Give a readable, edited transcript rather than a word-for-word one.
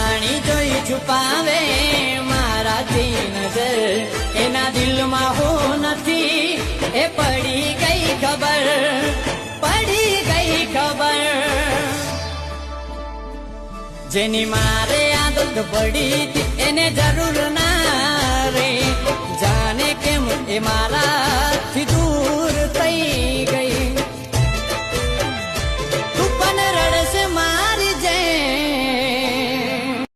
જાણી જોઈ છુપાવે મારાથી નજર એના દિલમાં હું નથી એ પડી ગઈ ખબર જેની મારે આદત પડી હતી એને જરૂર ના રે જાણે કેમ એ મારાથી દૂર થઈ ગઈ